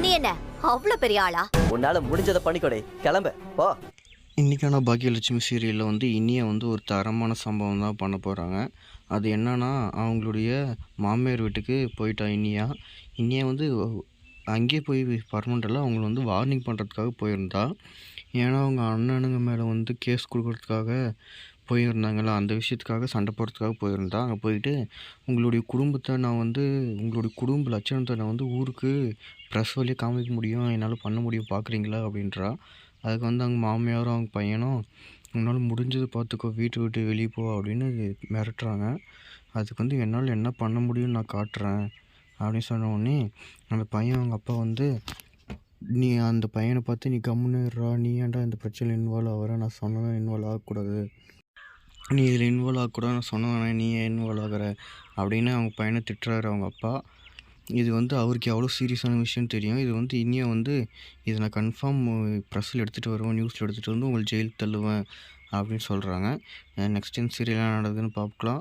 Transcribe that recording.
நீ என்ன அவ்வளவு பெரிய ஆளா? உன்னால முடிஞ்சதை பண்ணிக்கொடே, கிளம்பு போ. இன்றைக்கான பாக்கியலட்சுமி சீரியலில் வந்து இனியா வந்து ஒரு தரமான சம்பவம் தான் பண்ண போகிறாங்க. அது என்னன்னா, அவங்களுடைய மாமியார் வீட்டுக்கு போயிட்டா இனியா. இனியா வந்து அங்கேயே போய் பர்மனெண்ட்டில் அவங்கள வந்து வார்னிங் பண்ணுறதுக்காக போயிருந்தா. ஏன்னா அவங்க அண்ணனுங்க மேலே வந்து கேஸ் கொடுக்கறதுக்காக போயிருந்தாங்களா, அந்த விஷயத்துக்காக சண்டை போடுறதுக்காக போயிருந்தா. அங்கே போயிட்டு உங்களுடைய குடும்பத்தை நான் வந்து உங்களுடைய குடும்ப லட்சணத்தை நான் வந்து ஊருக்கு ப்ரெஸ் வழியாக காமிக்க முடியும், என்னால் பண்ண முடியும், பார்க்குறீங்களா அப்படின்றா. அதுக்கு வந்து அவங்க மாமியாரும் அவங்க பையனும் உன்னால் முடிஞ்சது பார்த்துக்கோ, வீட்டை விட்டு வெளியே போ அப்படின்னு மிரட்டுறாங்க. அதுக்கு வந்து என்னால் என்ன பண்ண முடியும்னு நான் காட்டுறேன் அப்படின்னு சொன்ன உடனே அந்த பையன் அவங்க அப்பா வந்து, நீ அந்த பையனை பார்த்து நீ கம்முன்னு இருடா, நீ ஏன்டா இந்த பிரச்சனையில் இன்வால்வ் ஆகிற, நான் சொன்னதான் இன்வால்வ் ஆகக்கூடாது, நீ இதில் இன்வால்வ் ஆகக்கூடாது, நான் சொன்னதானே நீ ஏன் இன்வால்வ் ஆகிற அப்படின்னு அவங்க பையனை திட்டுறாரு அவங்க அப்பா. இது வந்து அவருக்கு எவ்வளோ சீரியஸான விஷயம் தெரியும். இது வந்து இனியா வந்து இதை நான் கன்ஃபார்ம் ப்ரெஸ்ஸில் எடுத்துகிட்டு வருவேன், நியூஸில் எடுத்துகிட்டு வந்து உங்களை ஜெயிலுக்கு தள்ளுவேன் அப்படின்னு சொல்கிறாங்க. நெக்ஸ்ட் டைம் சீரியல் என்ன நடக்குதுன்னு பார்க்கலாம்.